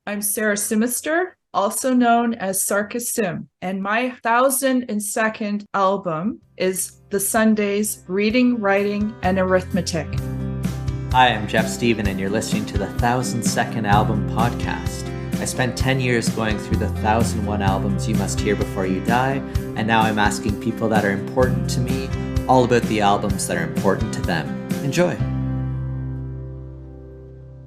I'm Sarah Simister, also known as Sarca Sim, and my 1002nd album is The Sundays Reading, Writing, and Arithmetic. Hi, I'm Jeff Stephen, and you're listening to the 1002nd Album podcast. I spent 10 years going through the 1001 albums you must hear before you die, and now I'm asking people that are important to me all about the albums that are important to them. Enjoy!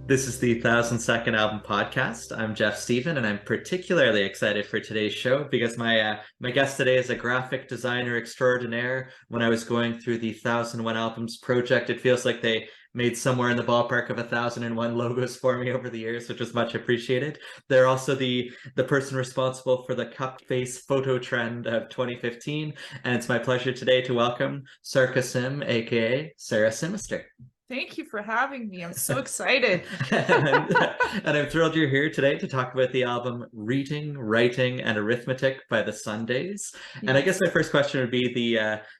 This is the 1002nd Album podcast. I'm Jeff Stephen, and I'm particularly excited for today's show because my guest today is a graphic designer extraordinaire. When I was going through the 1001 Albums project, it feels like they made somewhere in the ballpark of 1001 logos for me over the years, which is much appreciated. They're also the person responsible for the cup face photo trend of 2015, and it's my pleasure today to welcome Sarca Sim, aka Sarah Simister. Thank you for having me. I'm so excited. and I'm thrilled you're here today to talk about the album Reading, Writing, and Arithmetic by the Sundays. And I guess my first question would be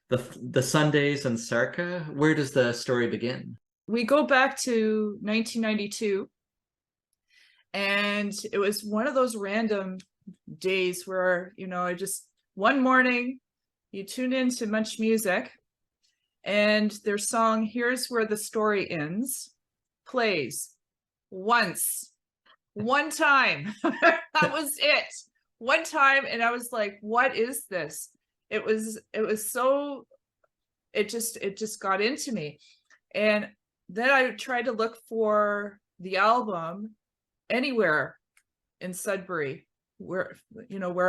the Sundays and Sarca. Where does the story begin? We go back to 1992, and it was one of those random days where, one morning you tune in to Much Music, and their song Here's Where the Story Ends plays once, one time. That was it. One time, and I was like, what is this? It just got into me. And then I tried to look for the album anywhere in Sudbury, where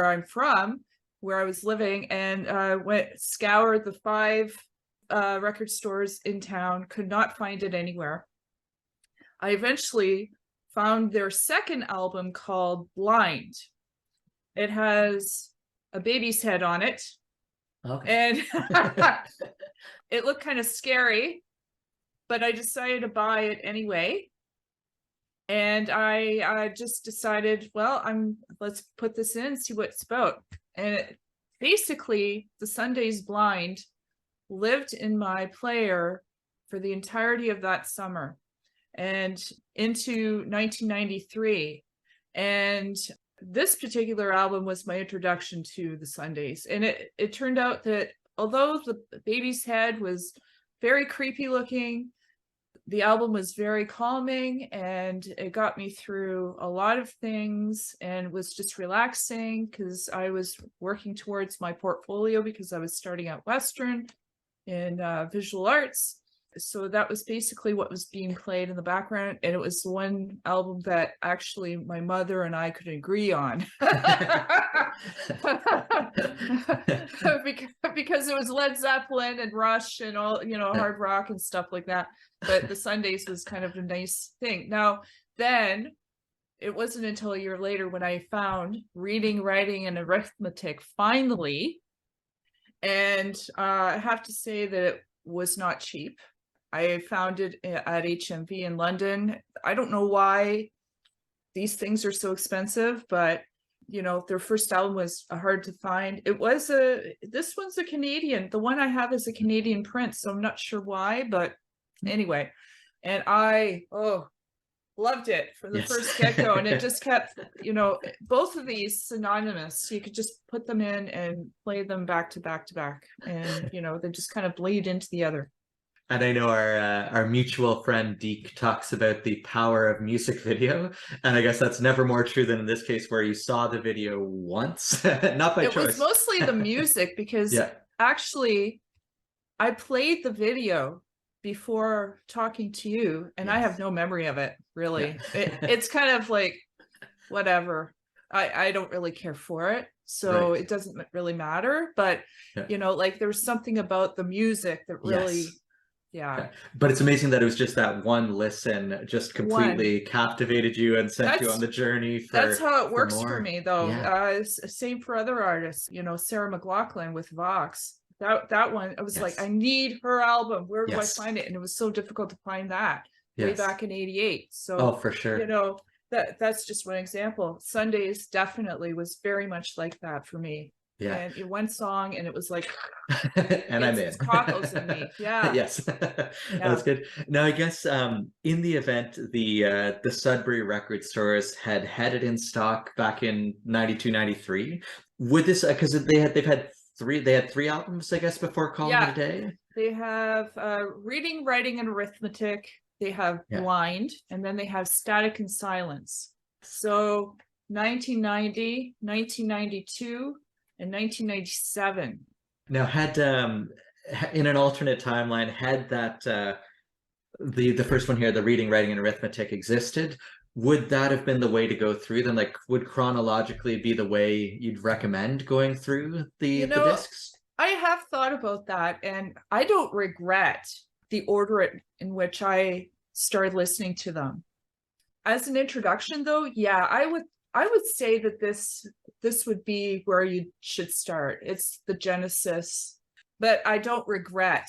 I'm from, where I was living, and scoured the 5 record stores in town, could not find it anywhere. I eventually found their second album called Blind. It has a baby's head on it. Okay. And it looked kind of scary, but I decided to buy it anyway. And I just decided, well, let's put this in, see what it's about. And basically, the Sundays Blind lived in my player for the entirety of that summer and into 1993. And this particular album was my introduction to the Sundays. And it turned out that although the baby's head was very creepy looking, the album was very calming, and it got me through a lot of things and was just relaxing because I was working towards my portfolio because I was starting out Western in visual arts. So that was basically what was being played in the background, and it was the one album that actually my mother and I could agree on. because it was Led Zeppelin and Rush and all, hard rock and stuff like that. But the Sundays was kind of a nice thing. Now, then it wasn't until a year later when I found Reading, Writing, and Arithmetic finally. And I have to say that it was not cheap. I found it at HMV in London. I don't know why these things are so expensive, but their first album was hard to find. This one's a Canadian. The one I have is a Canadian print, so I'm not sure why, but anyway. And I loved it from the first get-go, and it just kept, both of these synonymous. You could just put them in and play them back to back to back, and they just kind of bleed into the other. And I know our mutual friend Deke talks about the power of music video, and I guess that's never more true than in this case where you saw the video once, not by choice. It was mostly the music because actually I played the video before talking to you, and I have no memory of it, really. It's kind of like whatever. I don't really care for it, so it doesn't really matter. But there was something about the music that really but it's amazing that it was just that one listen just completely captivated you and sent you on the journey. That's how it works for me, though. Same for other artists. Sarah McLachlan with Vox. That one, I was like, I need her album. Where do I find it? And it was so difficult to find that way back in '88. So for sure, that's just one example. Sundays definitely was very much like that for me. Yeah. And in one song, and it was like And I'm in. it's cockles in me. Yeah. Yes. That's good. Now I guess in the event the Sudbury record stores had it in stock back in 92, 93, would this because they had three albums, I guess, before calling it a day? They have reading, writing, and arithmetic. They have blind, and then they have static and silence. So 1990, 1992, and 1997. Now had in an alternate timeline, had that the first one here, the reading, writing, and arithmetic existed, would that have been the way to go through them? Like, would chronologically be the way you'd recommend going through the discs? I have thought about that, and I don't regret the order in which I started listening to them. As an introduction, though, yeah, I would say that this would be where you should start. It's the genesis, but I don't regret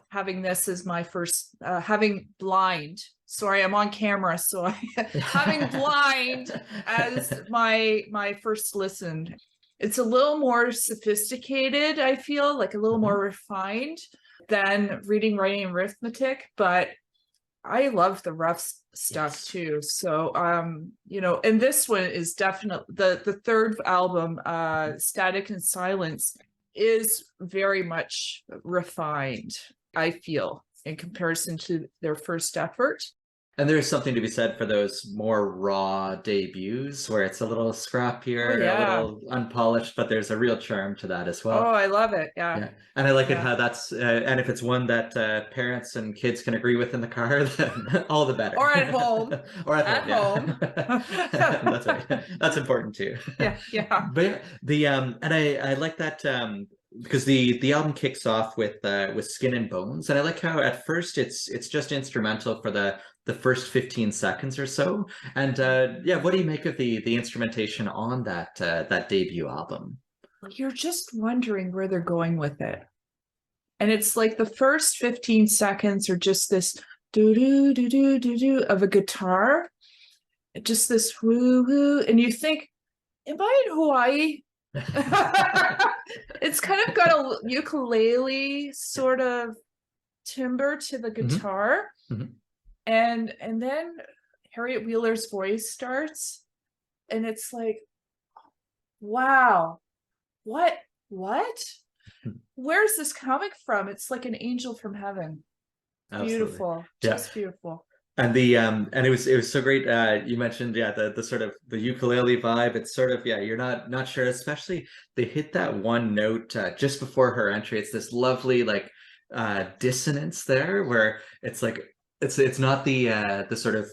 having this as my first, having blind. Sorry, I'm on camera, so having blind as my first listen. It's a little more sophisticated, I feel, like a little more refined than reading, writing, and arithmetic, but I love the rough stuff too. So and this one is definitely the third album, Static and Silence, is very much refined, I feel, in comparison to their first effort. And there's something to be said for those more raw debuts where it's a little scrappier, a little unpolished, but there's a real charm to that as well. Oh, I love it. Yeah. And I like it how that's, and if it's one that parents and kids can agree with in the car, then all the better. Or at home. Or at home. That's right. That's important too. Yeah. But and I like that because the album kicks off with Skin and Bones, and I like how at first it's just instrumental for the first 15 seconds or so. And what do you make of the instrumentation on that debut album? You're just wondering where they're going with it. And it's like the first 15 seconds are just this do do do do do do of a guitar, just this woo woo, and you think, am I in Hawaii? It's kind of got a ukulele sort of timbre to the guitar. And then Harriet Wheeler's voice starts, and it's like, wow, what? Where's this coming from? It's like an angel from heaven. Absolutely. Beautiful, just beautiful. And and it was so great. You mentioned the sort of the ukulele vibe. It's sort of you're not sure. Especially they hit that one note just before her entry. It's this lovely like dissonance there where it's like it's not the sort of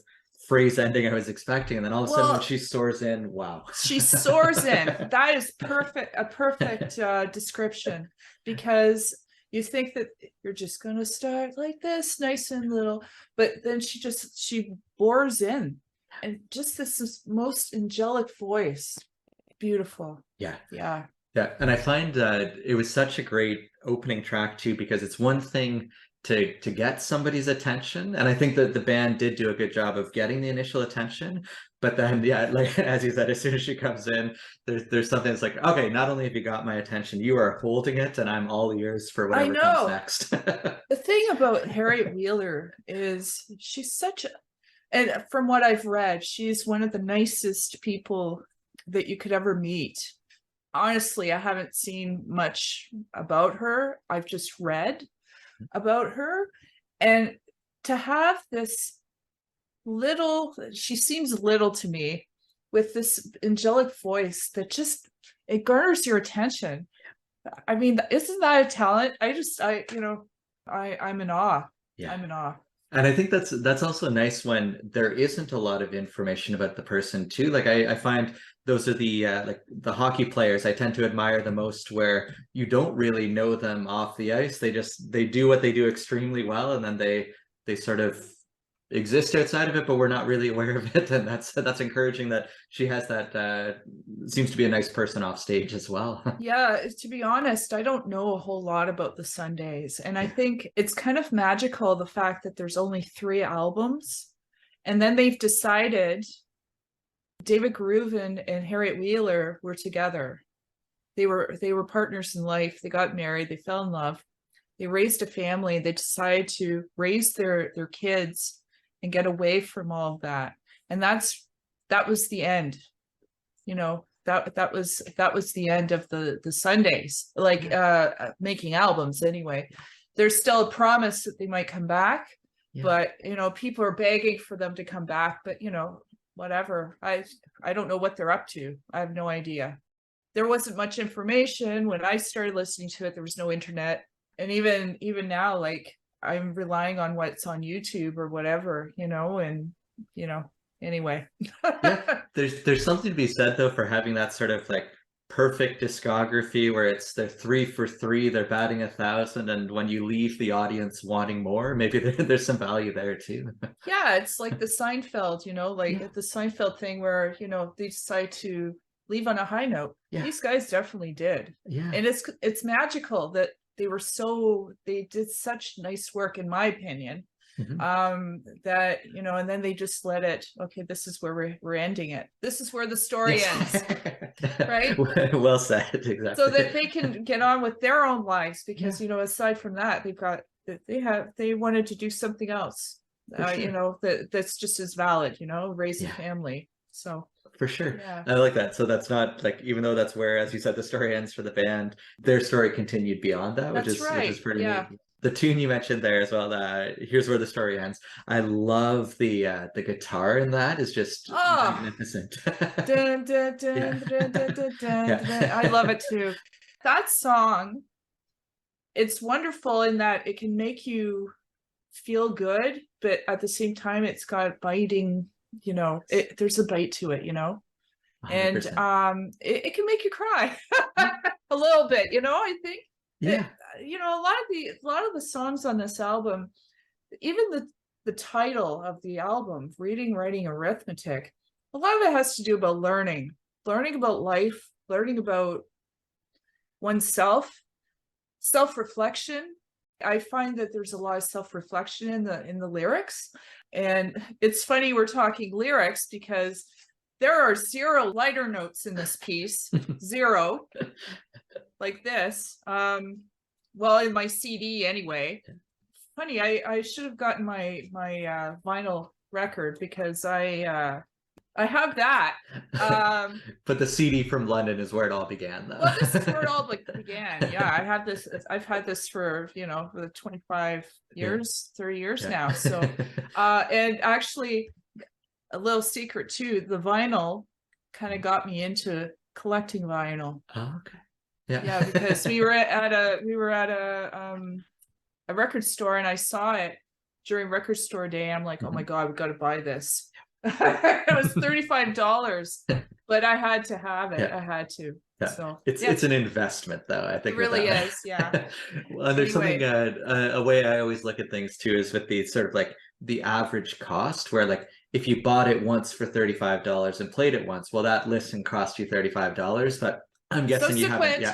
phrase ending I was expecting, and then all of a sudden when she soars in, wow. She soars in. That is a perfect description, because you think that you're just going to start like this, nice and little, but then she bores in, and just this most angelic voice. Beautiful. Yeah. And I find it was such a great opening track too, because it's one thing to get somebody's attention, and I think that the band did do a good job of getting the initial attention, but then like as you said, as soon as she comes in, there's something that's like, okay, not only have you got my attention, you are holding it, and I'm all ears for whatever comes next. The thing about Harriet Wheeler is she's and from what I've read, she's one of the nicest people that you could ever meet. Honestly, I haven't seen much about her. I've just read about her, and to have this she seems little to me, with this angelic voice that just, it garners your attention. I mean, isn't that a talent? I'm in awe. I'm in awe. And I think that's also nice when there isn't a lot of information about the person too. Like I find those are the like the hockey players I tend to admire the most, where you don't really know them off the ice. They do what they do extremely well, and then they sort of exist outside of it, but we're not really aware of it. And that's encouraging that she has that seems to be a nice person off stage as well. Yeah, to be honest, I don't know a whole lot about the Sundays, and I think it's kind of magical, the fact that there's only 3 albums, and then they've decided David Groovan and Harriet Wheeler were together, they were partners in life. They got married, they fell in love, they raised a family, they decided to raise their kids and get away from all of that. And that was the end. You know, that was the end of the Sundays, like making albums anyway. There's still a promise that they might come back, but you know, people are begging for them to come back, but you know, whatever. I don't know what they're up to. I have no idea. There wasn't much information when I started listening to it. There was no internet. And even now, like, I'm relying on what's on YouTube or whatever, you know, and you know, anyway. Yeah, there's something to be said though for having that sort of like perfect discography where it's they're 3 for 3, they're batting 1,000, and when you leave the audience wanting more, maybe there's some value there too. Yeah, it's like the Seinfeld, you know, like the Seinfeld thing where, you know, they decide to leave on a high note. These guys definitely did. And it's magical that they did such nice work, in my opinion. That, you know, and then they just let it, okay, this is where we're ending it. This is where the story ends. Right? Well said, exactly. So that they can get on with their own lives, because you know, aside from that, they wanted to do something else. Sure. You know, that's just as valid, you know, raise a family. So for sure. I like that. So that's not like, even though that's where, as you said, the story ends for the band, their story continued beyond that, which is pretty neat. The tune you mentioned there as well, Here's Where the Story Ends. I love the guitar in that is just magnificent. Dun, dun, dun, dun, dun, dun, dun, dun. I love it too. That song, it's wonderful in that it can make you feel good, but at the same time, it's got biting, you know, there's a bite to it, you know, 100%. And it can make you cry a little bit, you know, I think. You know, a lot of the songs on this album, even the title of the album, Reading, Writing, Arithmetic, a lot of it has to do about learning about life, learning about oneself, self-reflection. I find that there's a lot of self-reflection in the lyrics. And it's funny we're talking lyrics because there are 0 liner notes in this piece. 0. Like this. Well, in my CD anyway. Funny, I should have gotten my vinyl record, because I have that. But the CD from London is where it all began, though. Well, this is where it all began. Yeah, I've had this for, you know, for 25 years, 30 years now. So and actually, a little secret too, the vinyl kind of got me into collecting vinyl. Oh, okay. Yeah, because we were at a record store, and I saw it during record store day. I'm like, oh my God, we've got to buy this. It was $35, but I had to have it. I had to. So it's an investment, though. I think it really is. Yeah. Well, and there's something a way I always look at things too is with the sort of like the average cost, where like if you bought it once for $35 and played it once, well, that listen cost you $35, but I'm guessing you haven't.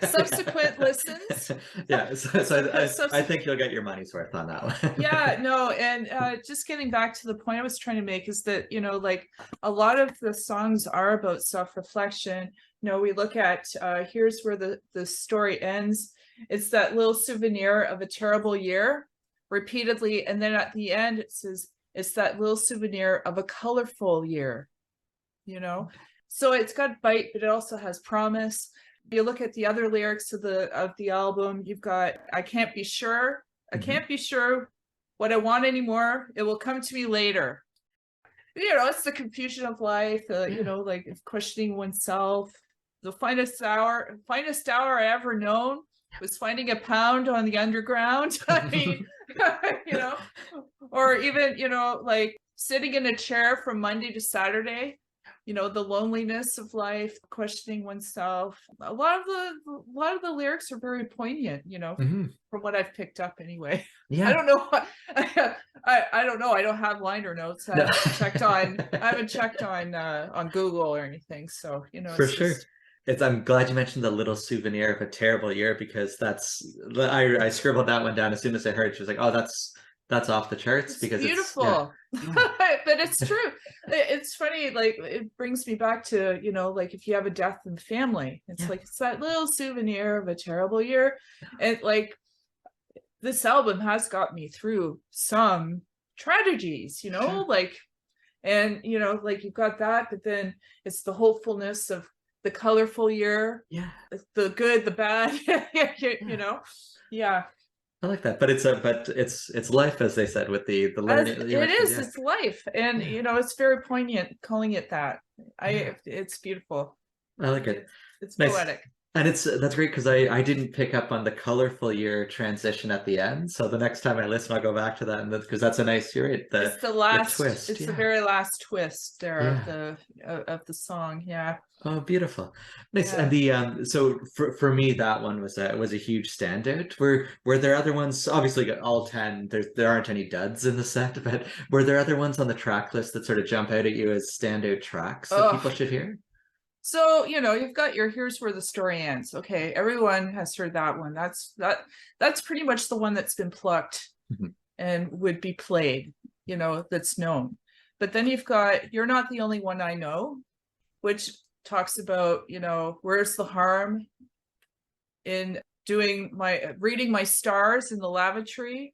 Subsequent listens. So I think you'll get your money's worth on that one. No, and just getting back to the point I was trying to make is that, you know, like a lot of the songs are about self-reflection. You know, we look at Here's Where the Story Ends. It's that little souvenir of a terrible year repeatedly, and then at the end it says it's that little souvenir of a colorful year, you know. So it's got bite, but it also has promise. You look at the other lyrics of the album, you've got, I can't be sure. I can't be sure what I want anymore. It will come to me later. You know, it's the confusion of life, you know, like questioning oneself. The finest hour I ever known was finding a pound on the underground. I mean, you know, or even, you know, like sitting in a chair from Monday to Saturday. You know, the loneliness of life, questioning oneself. A lot of the lyrics are very poignant, you know, from what I've picked up anyway. I don't know. I don't know. I don't have liner notes. I haven't checked on Google or anything. So, you know, for sure. I'm glad you mentioned the little souvenir of a terrible year, because I scribbled that one down as soon as I heard it. She was like, oh, that's that's off the charts It's because beautiful. yeah. But it's true. It's funny, like it brings me back to, like if you have a death in the family, it's Yeah. like it's that little souvenir of a terrible year. And like this album has got me through some tragedies, Sure. like, and like you've got that, but then it's the hopefulness of the colorful year, Yeah. the good, the bad, Yeah. yeah. I like that. But it's life, as they said, with the As learning that you it mentioned. is, Yeah. it's life, and Yeah. it's very poignant calling it that. Yeah. It's beautiful. I like it. It's Nice. poetic. And that's great because I didn't pick up on the colorful year transition at the end. So the next time I listen, I'll go back to that, and because that's a nice, you're right, the twist. It's the Yeah. very last twist there Yeah. of the song. Yeah, Oh, beautiful. Nice. And yeah. the so for me that one was a huge standout. Were there other ones? Obviously all 10, there aren't any duds in the set, but were there other ones on the track list that sort of jump out at you as standout tracks that people Oh, should hear? so you've got your Here's Where the Story Ends. Okay, everyone has heard that one. That's pretty much the one that's been plucked Mhm. and would be played, that's known. But then you've got You're Not the Only One I Know, which talks about, where's the harm in reading my stars in the lavatory,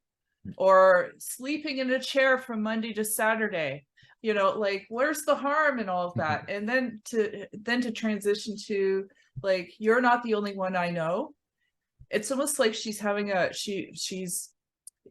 or sleeping in a chair from Monday to Saturday. Like where's the harm in all of that? And then to transition to like You're Not the Only One I Know. It's almost like she's having she's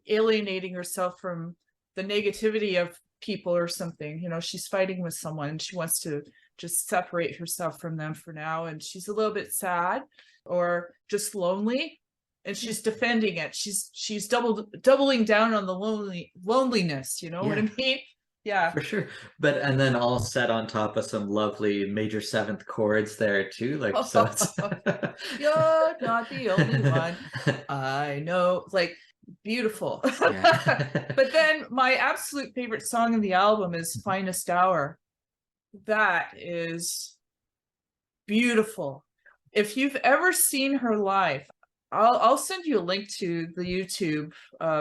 alienating herself from the negativity of people or something. She's fighting with someone and she wants to just separate herself from them for now, and she's a little bit sad or just lonely, and she's defending it. She's doubling down on the loneliness, what Yeah. I mean? Yeah. For sure. But and then all set on top of some lovely major seventh chords there too. Like so it's You're not the only one I know. Like beautiful. yeah. But then my absolute favorite song in the album is Finest Hour. That is beautiful. If you've ever seen her live, I'll send you a link to the YouTube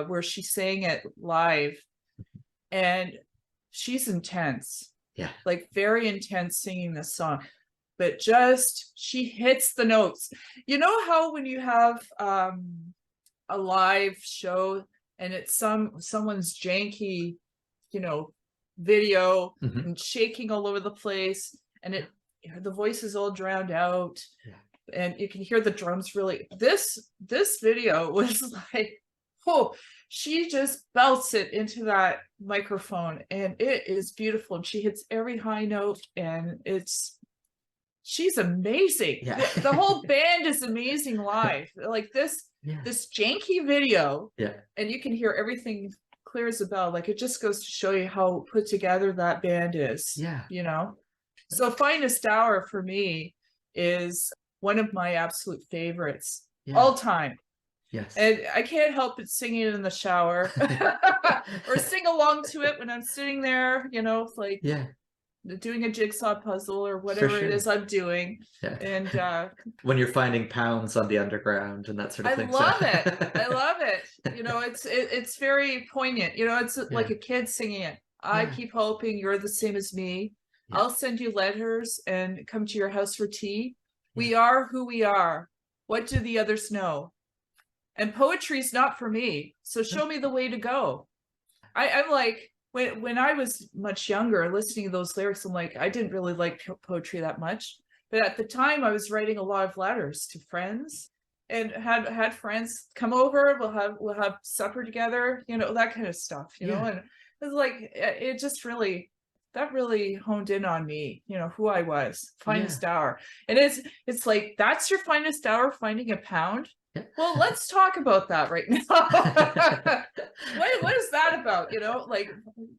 where she sang it live, and she's intense. Yeah. Like very intense singing this song, but just she hits the notes. You know how when you have a live show and it's someone's janky, video Mhm. and shaking all over the place, and the voice is all drowned out, and you can hear the drums really. This video was like, oh, she just belts it into that microphone, and it is beautiful, and she hits every high note, and she's amazing. Yeah. The whole band is amazing live. Like this janky video, and you can hear everything clear as a bell. Like it just goes to show you how put together that band is. So Finest Hour for me is one of my absolute favorites all time. Yes. And I can't help but singing it in the shower or sing along to it when I'm sitting there, like doing a jigsaw puzzle or whatever it is I'm doing. And when you're finding pounds on the underground and that sort of thing. I love it. It's very poignant. It's like a kid singing it. I keep hoping you're the same as me. I'll send you letters and come to your house for tea. We are who we are. What do the others know? And poetry's not for me, so show me the way to go. I'm like, when I was much younger, listening to those lyrics, I'm like, I didn't really like poetry that much. But at the time, I was writing a lot of letters to friends, and had friends come over. We'll have supper together, that kind of stuff, And it was like it just really honed in on me, who I was. Finest hour, and it's like that's your finest hour, finding a pound. Well, let's talk about that right now. What is that about? Like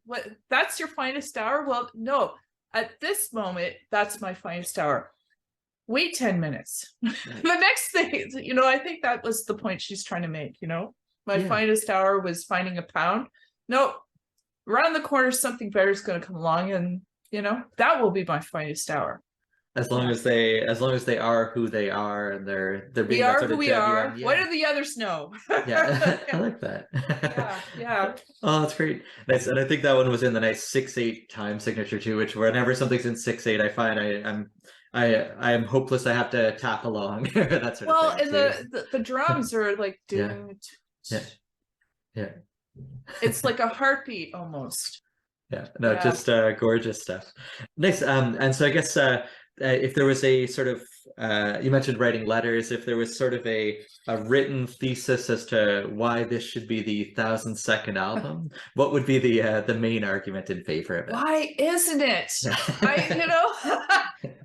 what? That's your finest hour? Well, no. At this moment, that's my finest hour. Wait 10 minutes. The next thing, I think that was the point she's trying to make. My finest hour was finding a pound. No, around the corner, something better is going to come along, and that will be my finest hour. as long as they are who they are, and they're We being that are sort who of we genuine. are. What Yeah. do the others know? Yeah. I like that. Yeah, yeah. Oh, that's great. Nice. And I think that one was in the nice 6/8 time signature too, which whenever something's in 6/8, I find I'm hopeless. I have to tap along, that sort of Well, thing and too. the drums are like Yeah. doing. Yeah. Yeah. It's like a heartbeat almost. Yeah, no, Yeah. just gorgeous stuff. Nice. And so I guess if there was a sort of you mentioned writing letters, if there was sort of a written thesis as to why this should be the 1,000-second album, what would be the main argument in favor of Why isn't it?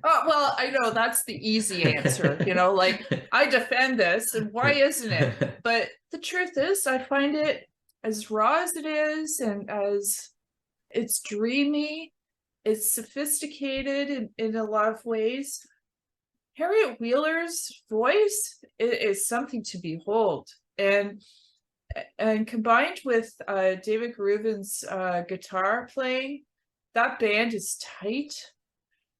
Well, I know that's the easy answer, like I defend this, and why isn't it? But the truth is, I find it as raw as it is, and as it's dreamy, it's sophisticated in a lot of ways. Harriet Wheeler's voice is something to behold, and combined with David Garubin's guitar playing, that band is tight,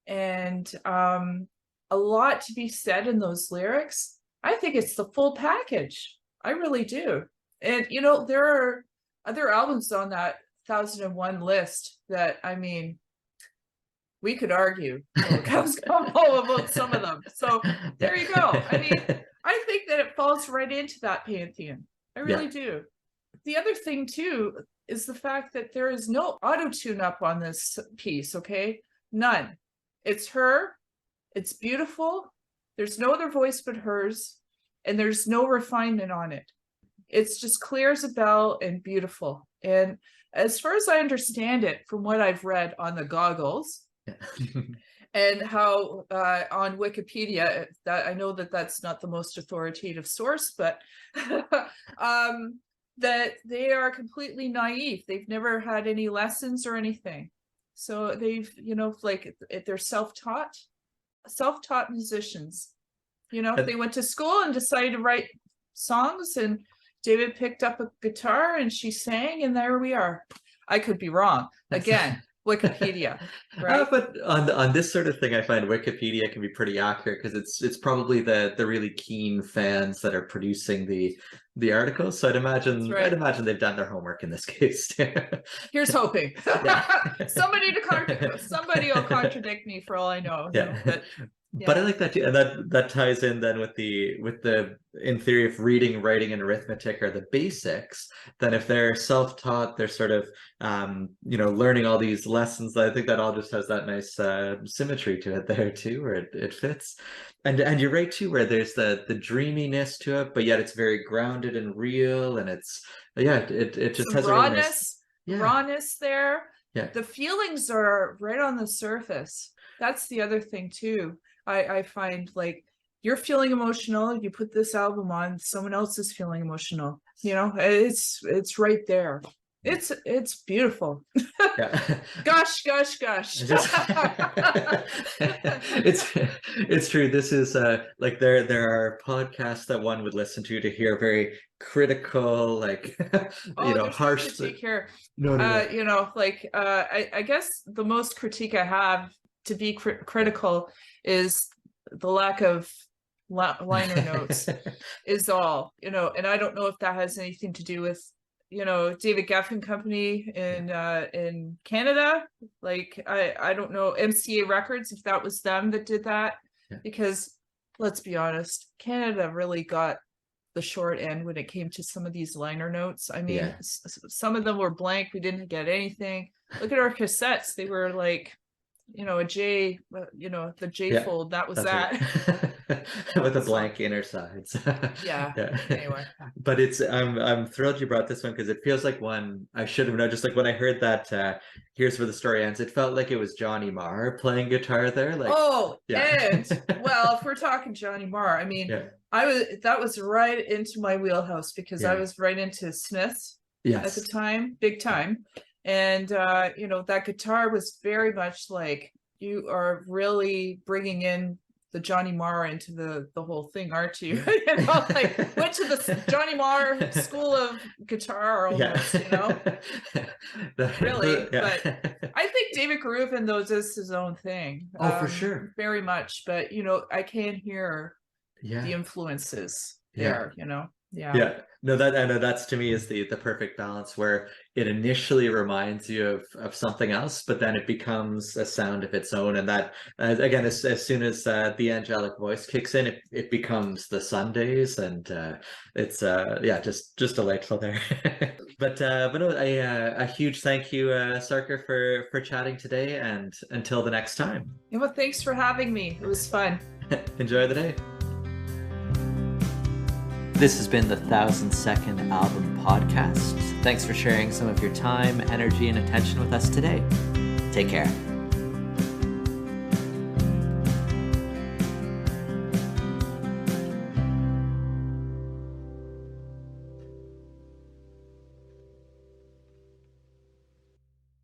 and a lot to be said in those lyrics. I think it's the full package. I really do. And there are other albums on that 1001 list that, I mean, we could argue comes about some of them. So there you go. I mean, I think that it falls right into that pantheon. I really do. The other thing too is the fact that there is no auto-tune up on this piece, okay? None. It's her. It's beautiful. There's no other voice but hers, and there's no refinement on it. It's just clear as a bell and beautiful. And as far as I understand it, from what I've read on the goggles, and how on Wikipedia, that I know that that's not the most authoritative source, but that they are completely naive. They've never had any lessons or anything. So they've, like, they're self-taught musicians. They went to school and decided to write songs, and David picked up a guitar and she sang, and there we are. I could be wrong. Again, Wikipedia, right? But on this sort of thing, I find Wikipedia can be pretty accurate, because it's probably the really keen fans that are producing the articles. So I'd imagine they've done their homework in this case. Here's hoping. Somebody will contradict me for all I know. But I like that too, and that ties in then with the in theory, if reading, writing, and arithmetic are the basics, then if they're self-taught, they're sort of learning all these lessons. I think that all just has that nice symmetry to it there too, where it fits. And you're right too, where there's the dreaminess to it, but yet it's very grounded and real, and it just some has rawness, a really nice, rawness there. Yeah. The feelings are right on the surface. That's the other thing too. I find, like, you're feeling emotional, you put this album on, someone else is feeling emotional. It's right there. It's beautiful. Yeah. Gosh. It's true. This is like there are podcasts that one would listen to hear very critical, like harsh. Take care. No. I guess the most critique I have to be critical is the lack of liner notes is all, and I don't know if that has anything to do with David Geffen Company in Canada. Like, I don't know, MCA Records, if that was them that did that, because let's be honest, Canada really got the short end when it came to some of these liner notes. I mean, some of them were blank. We didn't get anything. Look at our cassettes. They were like, a J, the J fold, that was that. Right. With the blank inner sides. Anyway. But I'm thrilled you brought this one, because it feels like one I should have known. Just like when I heard that Here's Where the Story Ends, it felt like it was Johnny Marr playing guitar there. Like, and well, if we're talking Johnny Marr, I mean, that was right into my wheelhouse, because I was right into Smiths at the time, big time. And that guitar was very much like, you are really bringing in the Johnny Marr into the whole thing, aren't you? You know, like went to the Johnny Marr school of guitar almost, you know. Really, but I think David Garufin though does his own thing. Oh, for sure. Very much, but you know, I can hear the influences there, you know. Yeah. No, that I know that's to me is the perfect balance where it initially reminds you of something else, but then it becomes a sound of its own. And that again, as soon as the angelic voice kicks in, it becomes the Sundays, and it's just delightful there. But no, a huge thank you, Sarca, for chatting today, and until the next time. Yeah, well, thanks for having me. It was fun. Enjoy the day. This has been the 1000-Second Album Podcast. Thanks for sharing some of your time, energy, and attention with us today. Take care.